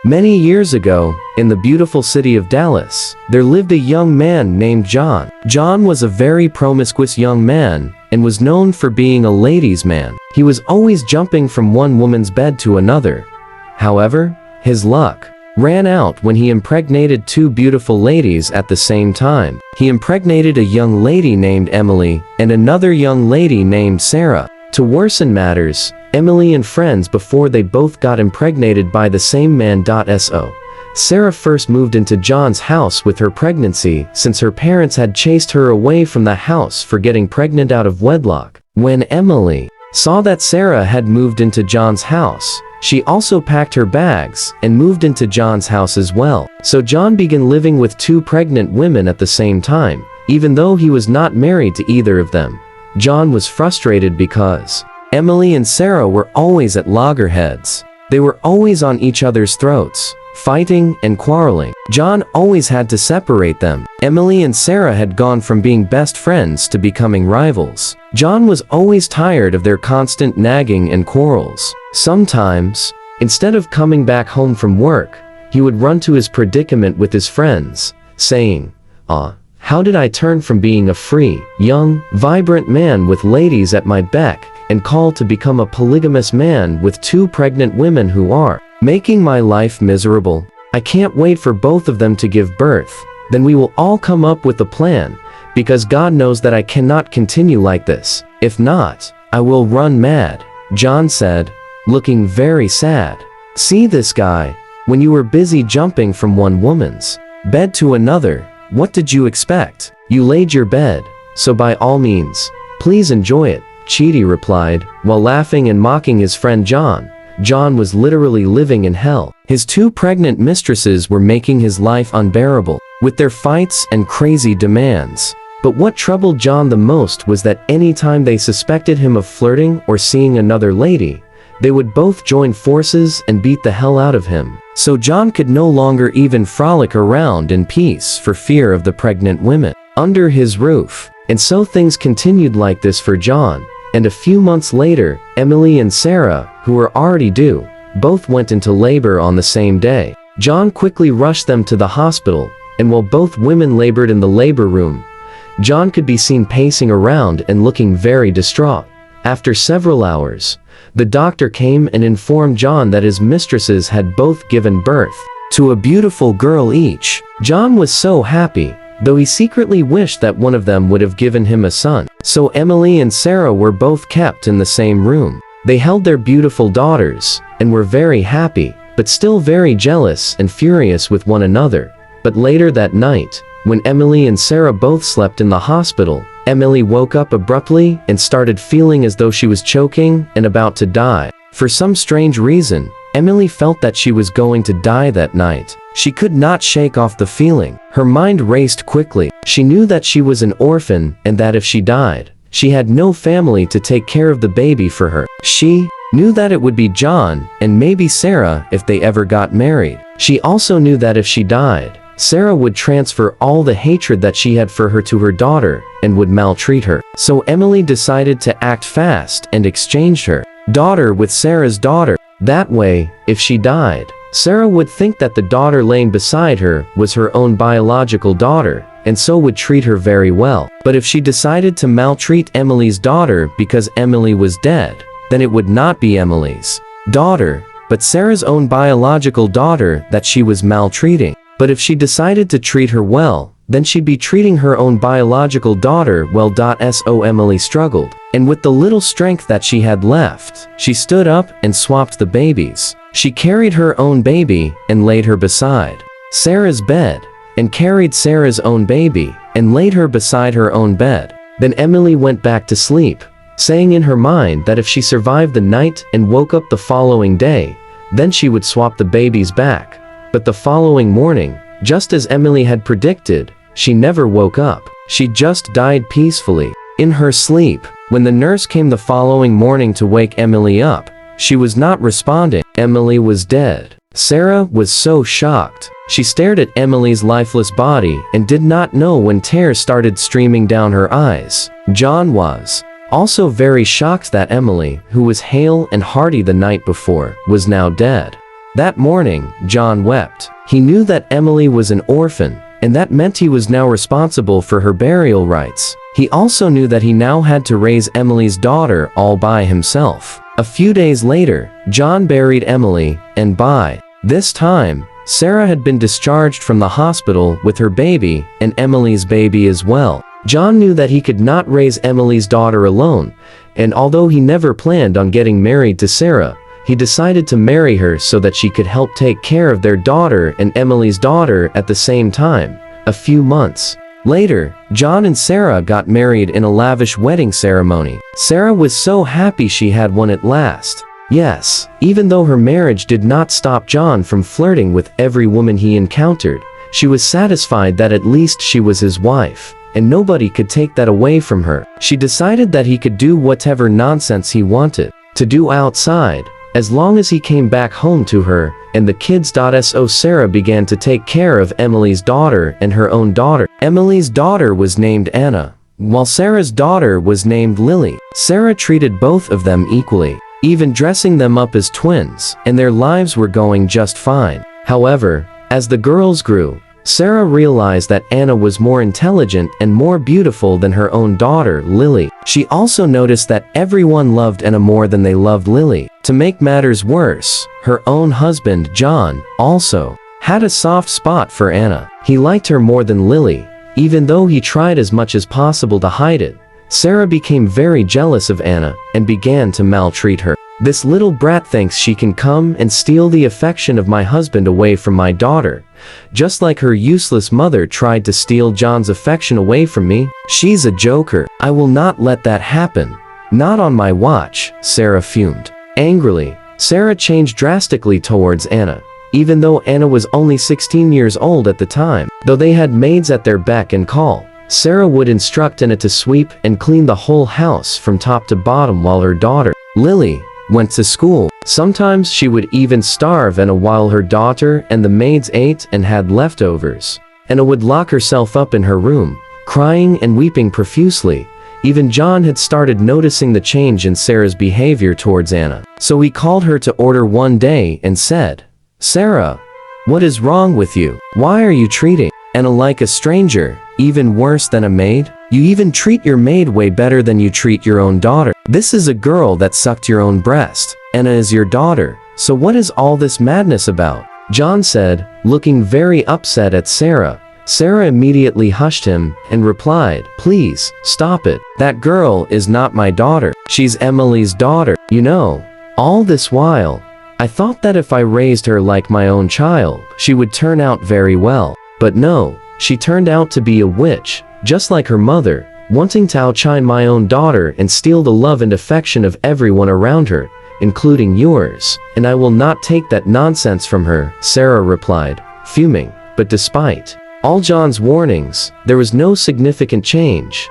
Many years ago, in the beautiful city of Dallas, there lived a young man named John. John was a very promiscuous young man and was known for being a ladies' man. He was always jumping from one woman's bed to another. However, his luck ran out when he impregnated two beautiful ladies at the same time. He impregnated a young lady named Emily and another young lady named Sarah. To worsen matters, Emily and friends before they both got impregnated by the same man. Sarah first moved into John's house with her pregnancy since her parents had chased her away from the house for getting pregnant out of wedlock. When Emily saw that Sarah had moved into John's house, she also packed her bags and moved into John's house as well. So John began living with two pregnant women at the same time, even though he was not married to either of them. John was frustrated because Emily and Sarah were always at loggerheads. They were always on each other's throats, fighting and quarreling. John always had to separate them. Emily and Sarah had gone from being best friends to becoming rivals. John was always tired of their constant nagging and quarrels. Sometimes, instead of coming back home from work, he would run to his predicament with his friends, saying, how did I turn from being a free, young, vibrant man with ladies at my beck and call to become a polygamous man with two pregnant women who are making my life miserable? I can't wait for both of them to give birth. Then we will all come up with a plan, because God knows that I cannot continue like this. If not, I will run mad, John said, looking very sad. See this guy, when you were busy jumping from one woman's bed to another, what did you expect? You laid your bed, so by all means, please enjoy it, Chidi replied, while laughing and mocking his friend John. John was literally living in hell. His two pregnant mistresses were making his life unbearable, with their fights and crazy demands. But what troubled John the most was that any time they suspected him of flirting or seeing another lady, they would both join forces and beat the hell out of him. So John could no longer even frolic around in peace for fear of the pregnant women under his roof. And so things continued like this for John, and a few months later, Emily and Sarah, who were already due, both went into labor on the same day. John quickly rushed them to the hospital, and while both women labored in the labor room, John could be seen pacing around and looking very distraught. After several hours, the doctor came and informed John that his mistresses had both given birth to a beautiful girl each. John was so happy, though he secretly wished that one of them would have given him a son. So Emily and Sarah were both kept in the same room. They held their beautiful daughters, and were very happy, but still very jealous and furious with one another. But later that night, when Emily and Sarah both slept in the hospital, Emily woke up abruptly and started feeling as though she was choking and about to die. For some strange reason, Emily felt that she was going to die that night. She could not shake off the feeling. Her mind raced quickly. She knew that she was an orphan and that if she died, she had no family to take care of the baby for her. She knew that it would be John and maybe Sarah if they ever got married. She also knew that if she died, Sarah would transfer all the hatred that she had for her to her daughter and would maltreat her. So Emily decided to act fast and exchanged her daughter with Sarah's daughter. That way, if she died, Sarah would think that the daughter laying beside her was her own biological daughter, and so would treat her very well. But if she decided to maltreat Emily's daughter because Emily was dead, then it would not be Emily's daughter, but Sarah's own biological daughter that she was maltreating. But if she decided to treat her well, then she'd be treating her own biological daughter well. So Emily struggled, and with the little strength that she had left, she stood up and swapped the babies. She carried her own baby and laid her beside Sarah's bed, and carried Sarah's own baby and laid her beside her own bed. Then Emily went back to sleep, saying in her mind that if she survived the night and woke up the following day, then she would swap the babies back. But the following morning, just as Emily had predicted, she never woke up. She just died peacefully in her sleep. When the nurse came the following morning to wake Emily up, she was not responding. Emily was dead. Sarah was so shocked. She stared at Emily's lifeless body and did not know when tears started streaming down her eyes. John was also very shocked that Emily, who was hale and hearty the night before, was now dead. That morning, John wept. He knew that Emily was an orphan, and that meant he was now responsible for her burial rites. He also knew that he now had to raise Emily's daughter all by himself. A few days later, John buried Emily, and by this time, Sarah had been discharged from the hospital with her baby, and Emily's baby as well. John knew that he could not raise Emily's daughter alone, and although he never planned on getting married to Sarah, he decided to marry her so that she could help take care of their daughter and Emily's daughter at the same time. A few months later, John and Sarah got married in a lavish wedding ceremony. Sarah was so happy she had one at last. Yes, even though her marriage did not stop John from flirting with every woman he encountered, she was satisfied that at least she was his wife, and nobody could take that away from her. She decided that he could do whatever nonsense he wanted to do outside, as long as he came back home to her and the kids. So Sarah began to take care of Emily's daughter and her own daughter. Emily's daughter was named Anna, while Sarah's daughter was named Lily. Sarah treated both of them equally, even dressing them up as twins, and their lives were going just fine. However, as the girls grew, Sarah realized that Anna was more intelligent and more beautiful than her own daughter, Lily. She also noticed that everyone loved Anna more than they loved Lily. To make matters worse, her own husband, John, also had a soft spot for Anna. He liked her more than Lily, even though he tried as much as possible to hide it. Sarah became very jealous of Anna and began to maltreat her. This little brat thinks she can come and steal the affection of my husband away from my daughter, just like her useless mother tried to steal John's affection away from me. She's a joker. I will not let that happen. Not on my watch, Sarah fumed. Angrily, Sarah changed drastically towards Anna, even though Anna was only 16 years old at the time. Though they had maids at their beck and call, Sarah would instruct Anna to sweep and clean the whole house from top to bottom while her daughter, Lily, went to school. Sometimes she would even starve Anna while her daughter and the maids ate and had leftovers. Anna would lock herself up in her room, crying and weeping profusely. Even John had started noticing the change in Sarah's behavior towards Anna. So he called her to order one day and said, "Sarah, what is wrong with you? Why are you treating Anna like a stranger, even worse than a maid? You even treat your maid way better than you treat your own daughter. This is a girl that sucked your own breast. Anna is your daughter, so what is all this madness about?" John said, looking very upset at Sarah. Sarah immediately hushed him and replied, "Please, stop it. That girl is not my daughter. She's Emily's daughter. You know, all this while, I thought that if I raised her like my own child, she would turn out very well. But no, she turned out to be a witch, just like her mother, wanting to outshine my own daughter and steal the love and affection of everyone around her, including yours, and I will not take that nonsense from her," Sarah replied, fuming. But despite all John's warnings, there was no significant change,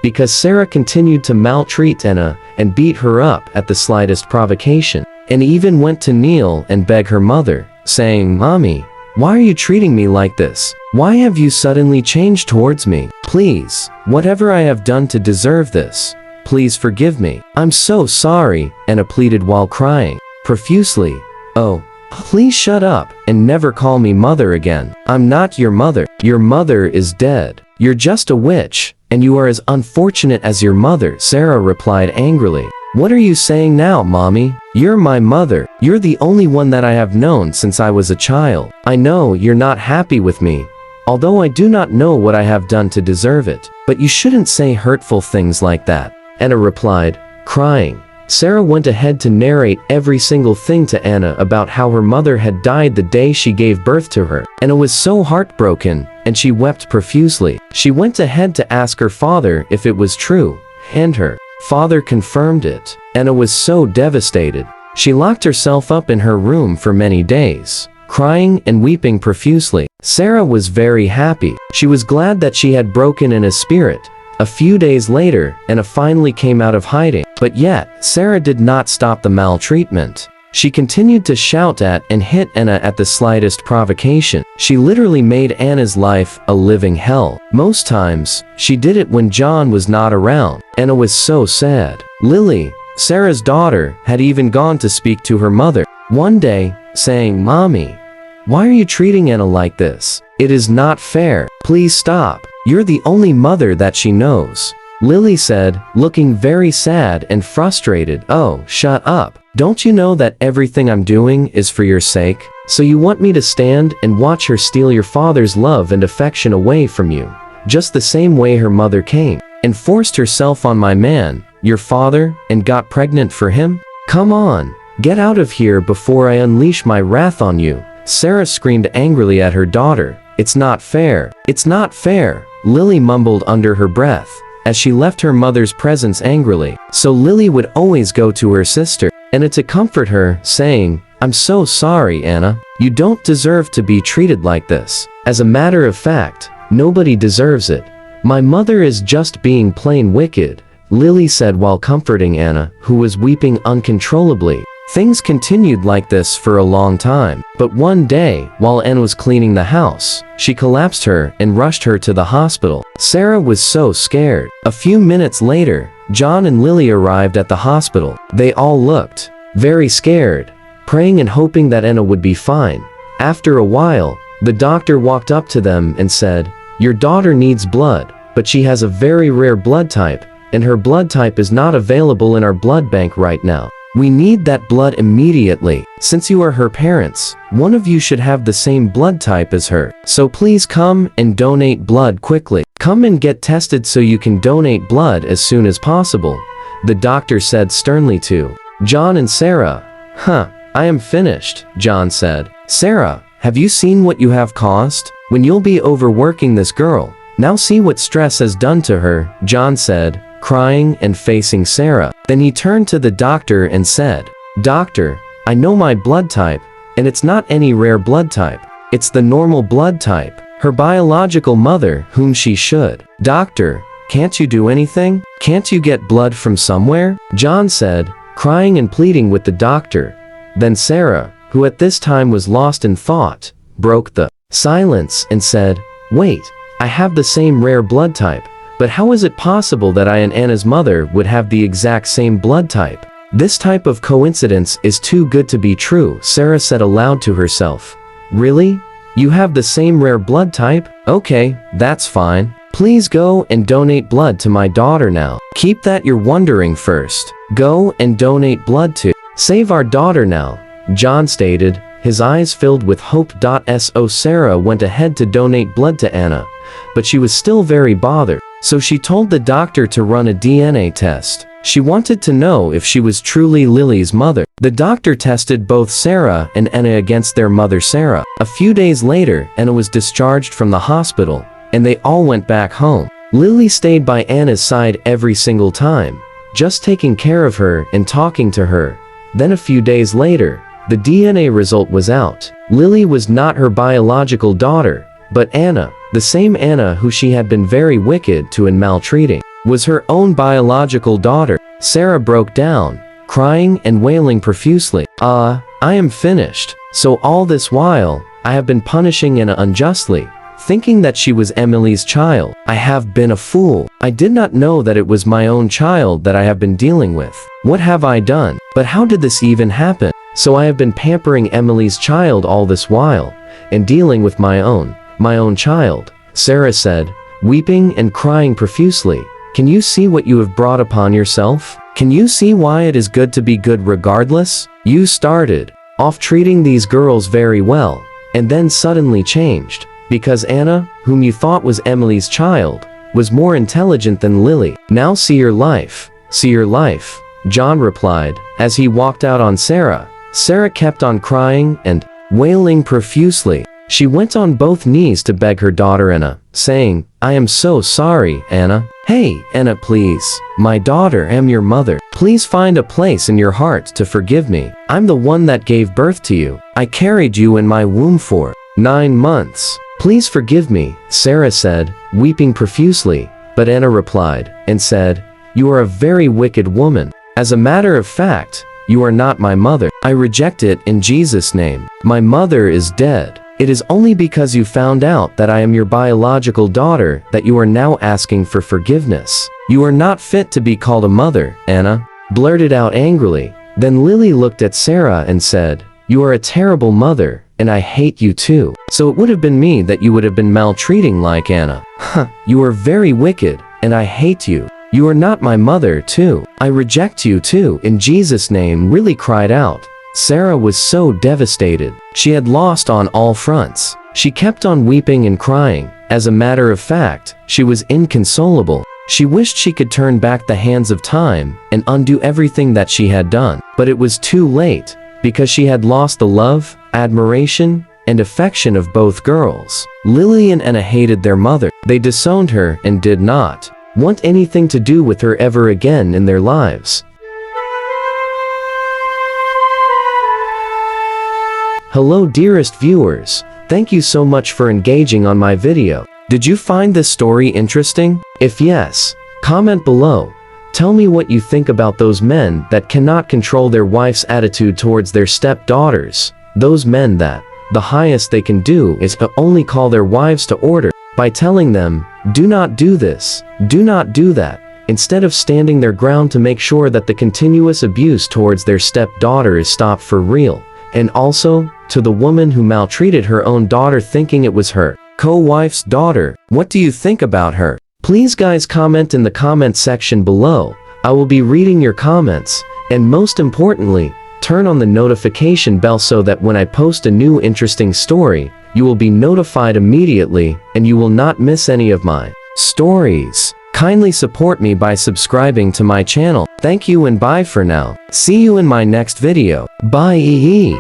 because Sarah continued to maltreat Anna and beat her up at the slightest provocation, and even went to kneel and beg her mother, saying, "Mommy, why are you treating me like this? Why have you suddenly changed towards me? Please, whatever I have done to deserve this, please forgive me. I'm so sorry," Anna pleaded while crying profusely. "Oh, please shut up and never call me mother again. I'm not your mother. Your mother is dead. You're just a witch, and you are as unfortunate as your mother," Sarah replied angrily. "What are you saying now, Mommy? You're my mother. You're the only one that I have known since I was a child. I know you're not happy with me, although I do not know what I have done to deserve it. But you shouldn't say hurtful things like that," Anna replied, crying. Sarah went ahead to narrate every single thing to Anna about how her mother had died the day she gave birth to her. Anna was so heartbroken, and she wept profusely. She went ahead to ask her father if it was true, and her father confirmed it. Anna was so devastated. She locked herself up in her room for many days, crying and weeping profusely. Sarah was very happy. She was glad that she had broken Anna's spirit. A few days later, Anna finally came out of hiding. But yet, Sarah did not stop the maltreatment. She continued to shout at and hit Anna at the slightest provocation. She literally made Anna's life a living hell. Most times, she did it when John was not around. Anna was so sad. Lily, Sarah's daughter, had even gone to speak to her mother. One day, saying, "Mommy, why are you treating Anna like this? It is not fair. Please stop. You're the only mother that she knows." Lily said, looking very sad and frustrated, "Oh, shut up. Don't you know that everything I'm doing is for your sake? So you want me to stand and watch her steal your father's love and affection away from you, just the same way her mother came and forced herself on my man, your father, and got pregnant for him? Come on, get out of here before I unleash my wrath on you." Sarah screamed angrily at her daughter. "It's not fair. It's not fair," Lily mumbled under her breath, as she left her mother's presence angrily. So Lily would always go to her sister, Anna, to comfort her, saying, "I'm so sorry, Anna. You don't deserve to be treated like this. As a matter of fact, nobody deserves it. My mother is just being plain wicked," Lily said while comforting Anna, who was weeping uncontrollably. Things continued like this for a long time, but one day, while Anna was cleaning the house, she collapsed her and rushed her to the hospital. Sarah was so scared. A few minutes later, John and Lily arrived at the hospital. They all looked very scared, praying and hoping that Anna would be fine. After a while, the doctor walked up to them and said, "Your daughter needs blood, but she has a very rare blood type, and her blood type is not available in our blood bank right now. We need that blood immediately. Since you are her parents, one of you should have the same blood type as her. So please come and donate blood quickly. Come and get tested so you can donate blood as soon as possible," the doctor said sternly to John and Sarah. "I am finished," John said. "Sarah, have you seen what you have caused? When you'll be overworking this girl. Now see what stress has done to her," John said, crying and facing Sarah. Then he turned to the doctor and said, "Doctor, I know my blood type, and it's not any rare blood type. It's the normal blood type. Her biological mother, whom she should. Doctor, can't you do anything? Can't you get blood from somewhere?" John said, crying and pleading with the doctor. Then Sarah, who at this time was lost in thought, broke the silence and said, "Wait, I have the same rare blood type. But how is it possible that I and Anna's mother would have the exact same blood type? This type of coincidence is too good to be true," Sarah said aloud to herself. "Really? You have the same rare blood type? Okay, that's fine. Please go and donate blood to my daughter now. Keep that you're wondering first. Go and donate blood to save our daughter now," John stated, his eyes filled with hope. So Sarah went ahead to donate blood to Anna, but she was still very bothered. So she told the doctor to run a DNA test. She wanted to know if she was truly Lily's mother. The doctor tested both Sarah and Anna against their mother Sarah. A few days later, Anna was discharged from the hospital, and they all went back home. Lily stayed by Anna's side every single time, just taking care of her and talking to her. Then a few days later, the DNA result was out. Lily was not her biological daughter, but Anna, the same Anna who she had been very wicked to and maltreating, was her own biological daughter. Sarah broke down, crying and wailing profusely. I am finished. So all this while, I have been punishing Anna unjustly, thinking that she was Emily's child. I have been a fool. I did not know that it was my own child that I have been dealing with. What have I done? But how did this even happen? So I have been pampering Emily's child all this while, and dealing with my own child," Sarah said, weeping and crying profusely. "Can you see what you have brought upon yourself? Can you see why it is good to be good regardless? You started off treating these girls very well, and then suddenly changed, because Anna, whom you thought was Emily's child, was more intelligent than Lily. Now see your life, John replied, as he walked out on Sarah. Sarah kept on crying and wailing profusely. She went on both knees to beg her daughter Anna, saying, "I am so sorry, Anna. Hey, Anna, please. My daughter am your mother. Please find a place in your heart to forgive me. I'm the one that gave birth to you. I carried you in my womb for 9 months. Please forgive me," Sarah said, weeping profusely. But Anna replied and said, "You are a very wicked woman. As a matter of fact, you are not my mother. I reject it in Jesus' name. My mother is dead. It is only because you found out that I am your biological daughter that you are now asking for forgiveness. You are not fit to be called a mother," Anna blurted out angrily. Then Lily looked at Sarah and said, You are a terrible mother, and I hate you too. So it would have been me that you would have been maltreating like Anna. Huh, you are very wicked, and I hate you. You are not my mother too. I reject you too, in Jesus' name, really cried out. Sarah was so devastated. She had lost on all fronts. She kept on weeping and crying. As a matter of fact, she was inconsolable. She wished she could turn back the hands of time and undo everything that she had done. But it was too late, because she had lost the love, admiration, and affection of both girls. Lily and Anna hated their mother. They disowned her and did not want anything to do with her ever again in their lives. Hello dearest viewers, thank you so much for engaging on my video. Did you find this story interesting? If yes, comment below. Tell me what you think about those men that cannot control their wife's attitude towards their stepdaughters. Those men that the highest they can do is to only call their wives to order by telling them, do not do this, do not do that, instead of standing their ground to make sure that the continuous abuse towards their stepdaughter is stopped for real. And also, to the woman who maltreated her own daughter thinking it was her co-wife's daughter, what do you think about her? Please guys comment in the comment section below. I will be reading your comments, and most importantly, turn on the notification bell so that when I post a new interesting story, you will be notified immediately and you will not miss any of my stories. Kindly support me by subscribing to my channel. Thank you and bye for now. See you in my next video. Bye.